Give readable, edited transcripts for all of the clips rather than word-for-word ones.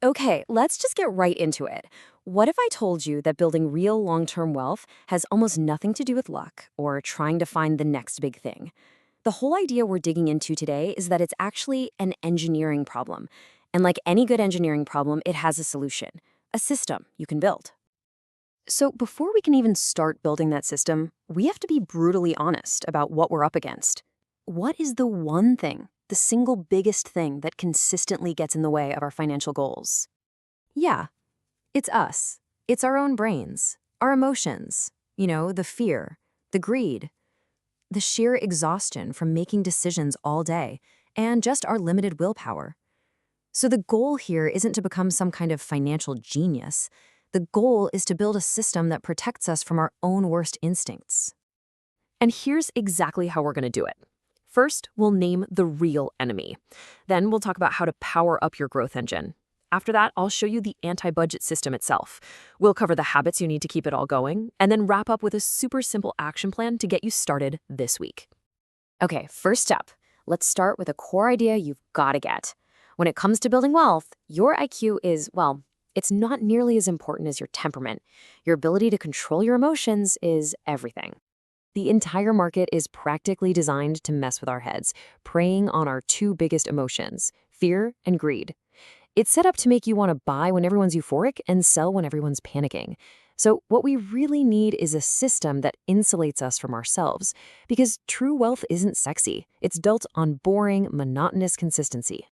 Okay, let's just get right into it. What if I told you that building real long-term wealth has almost nothing to do with luck or trying to find the next big thing? The whole idea we're digging into today is that it's actually an engineering problem. And like any good engineering problem, it has a solution, a system you can build. So before we can even start building that system, we have to be brutally honest about what we're up against. What is the one thing, the single biggest thing that consistently gets in the way of our financial goals? Yeah, it's us. It's our own brains, our emotions, the fear, the greed, the sheer exhaustion from making decisions all day, and just our limited willpower. So the goal here isn't to become some kind of financial genius. The goal is to build a system that protects us from our own worst instincts. And here's exactly how we're going to do it. First, we'll name the real enemy. Then we'll talk about how to power up your growth engine. After that, I'll show you the anti-budget system itself. We'll cover the habits you need to keep it all going, and then wrap up with a super simple action plan to get you started this week. Okay, first up, let's start with a core idea you've got to get. When it comes to building wealth, your IQ is, well, it's not nearly as important as your temperament. Your ability to control your emotions is everything. The entire market is practically designed to mess with our heads, preying on our two biggest emotions, fear and greed. It's set up to make you want to buy when everyone's euphoric and sell when everyone's panicking. So what we really need is a system that insulates us from ourselves, because true wealth isn't sexy. It's built on boring, monotonous consistency.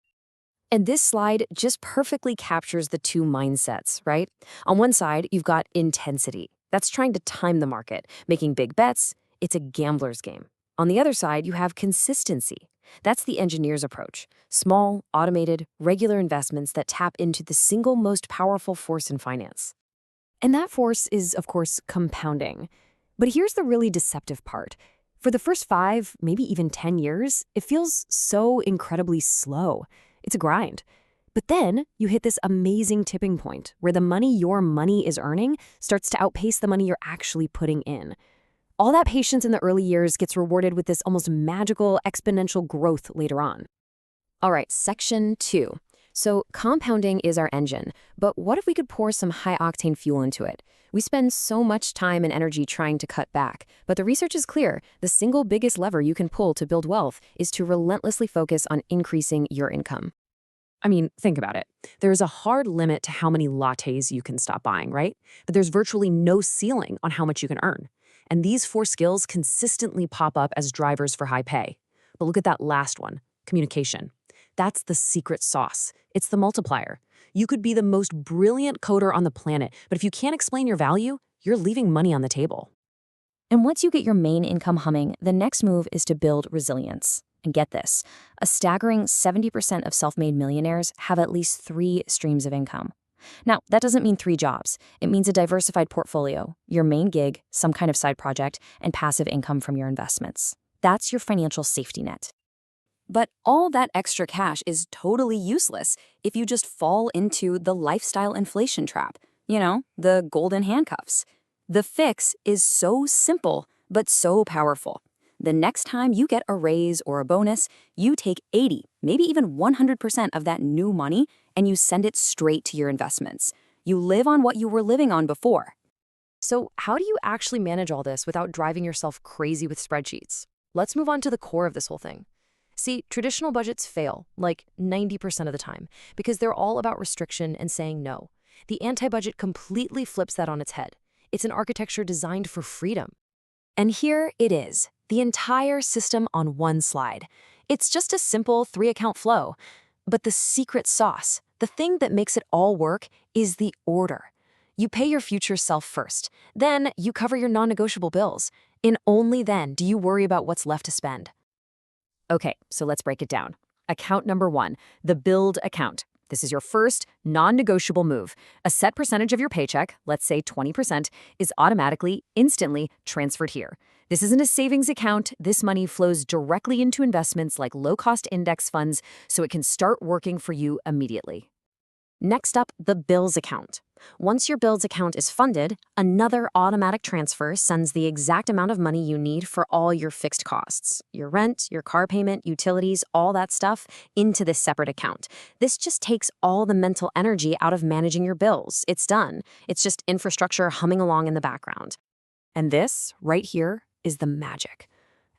And this slide just perfectly captures the two mindsets, right? On one side, you've got intensity. That's trying to time the market, making big bets. It's a gambler's game. On the other side, you have consistency. That's the engineer's approach. Small, automated, regular investments that tap into the single most powerful force in finance. And that force is, of course, compounding. But here's the really deceptive part. For the first 5, maybe even 10 years, it feels so incredibly slow. It's a grind. But then you hit this amazing tipping point where the money your money is earning starts to outpace the money you're actually putting in. All that patience in the early years gets rewarded with this almost magical exponential growth later on. All right, section 2. So compounding is our engine, but what if we could pour some high-octane fuel into it? We spend so much time and energy trying to cut back, but the research is clear. The single biggest lever you can pull to build wealth is to relentlessly focus on increasing your income. I mean, think about it. There's a hard limit to how many lattes you can stop buying, right? But there's virtually no ceiling on how much you can earn. And these 4 skills consistently pop up as drivers for high pay. But look at that last one, communication. That's the secret sauce. It's the multiplier. You could be the most brilliant coder on the planet, but if you can't explain your value, you're leaving money on the table. And once you get your main income humming, the next move is to build resilience. And get this, a staggering 70% of self-made millionaires have at least 3 streams of income. Now, that doesn't mean 3 jobs. It means a diversified portfolio, your main gig, some kind of side project, and passive income from your investments. That's your financial safety net. But all that extra cash is totally useless if you just fall into the lifestyle inflation trap. The golden handcuffs. The fix is so simple, but so powerful. The next time you get a raise or a bonus, you take 80, maybe even 100% of that new money and you send it straight to your investments. You live on what you were living on before. So how do you actually manage all this without driving yourself crazy with spreadsheets? Let's move on to the core of this whole thing. See, traditional budgets fail, like 90% of the time, because they're all about restriction and saying no. The anti-budget completely flips that on its head. It's an architecture designed for freedom. And here it is, the entire system on one slide. It's just a simple 3-account flow. But the secret sauce, the thing that makes it all work, is the order. You pay your future self first. Then you cover your non-negotiable bills. And only then do you worry about what's left to spend. Okay, so let's break it down. Account number 1, the build account. This is your first non-negotiable move. A set percentage of your paycheck, let's say 20%, is automatically, instantly transferred here. This isn't a savings account. This money flows directly into investments like low-cost index funds, so it can start working for you immediately. Next up, the bills account. Once your bills account is funded, another automatic transfer sends the exact amount of money you need for all your fixed costs, your rent, your car payment, utilities, all that stuff, into this separate account. This just takes all the mental energy out of managing your bills. It's done. It's just infrastructure humming along in the background. And this, right here, is the magic.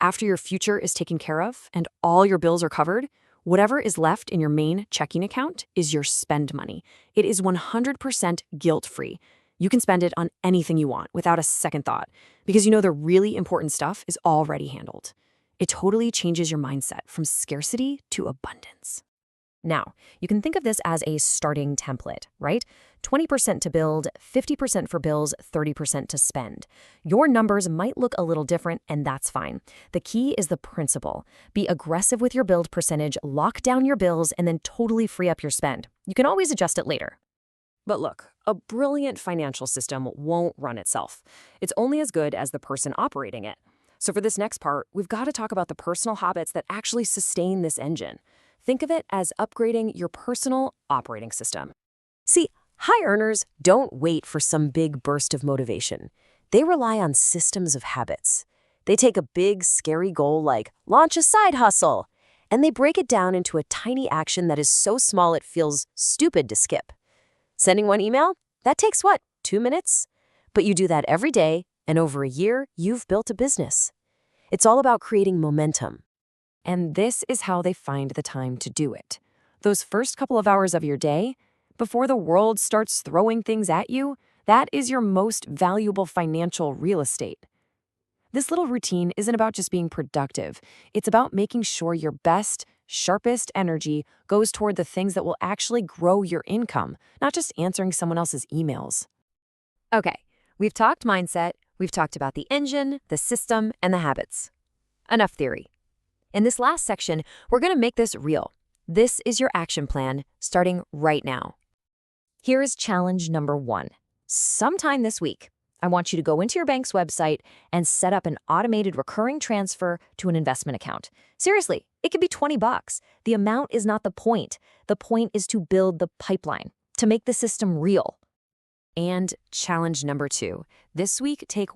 After your future is taken care of and all your bills are covered, whatever is left in your main checking account is your spend money. It is 100% guilt-free. You can spend it on anything you want without a second thought because you know the really important stuff is already handled. It totally changes your mindset from scarcity to abundance. Now, you can think of this as a starting template, right? 20% to build, 50% for bills, 30% to spend. Your numbers might look a little different, and that's fine. The key is the principle. Be aggressive with your build percentage, lock down your bills, and then totally free up your spend. You can always adjust it later. But look, a brilliant financial system won't run itself. It's only as good as the person operating it. So for this next part, we've got to talk about the personal habits that actually sustain this engine. Think of it as upgrading your personal operating system. See, high earners don't wait for some big burst of motivation. They rely on systems of habits. They take a big, scary goal like launch a side hustle, and they break it down into a tiny action that is so small it feels stupid to skip. Sending one email? That takes what, 2 minutes? But you do that every day, and over a year, you've built a business. It's all about creating momentum. And this is how they find the time to do it. Those first couple of hours of your day, before the world starts throwing things at you, that is your most valuable financial real estate. This little routine isn't about just being productive. It's about making sure your best, sharpest energy goes toward the things that will actually grow your income, not just answering someone else's emails. Okay, we've talked mindset, we've talked about the engine, the system, and the habits. Enough theory. In this last section, we're going to make this real. This is your action plan, starting right now. Here is challenge number 1. Sometime this week, I want you to go into your bank's website and set up an automated recurring transfer to an investment account. Seriously, it could be $20. The amount is not the point. The point is to build the pipeline, to make the system real. And challenge number 2. This week, take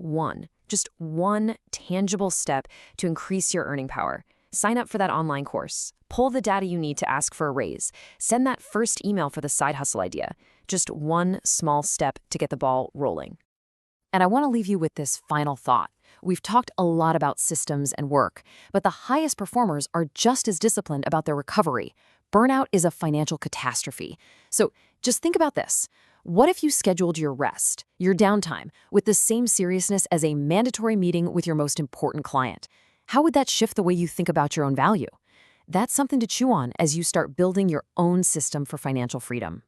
just one tangible step to increase your earning power. Sign up for that online course. Pull the data you need to ask for a raise. Send that first email for the side hustle idea. Just one small step to get the ball rolling. And I want to leave you with this final thought. We've talked a lot about systems and work, but the highest performers are just as disciplined about their recovery. Burnout is a financial catastrophe. So just think about this. What if you scheduled your rest, your downtime, with the same seriousness as a mandatory meeting with your most important client? How would that shift the way you think about your own value? That's something to chew on as you start building your own system for financial freedom.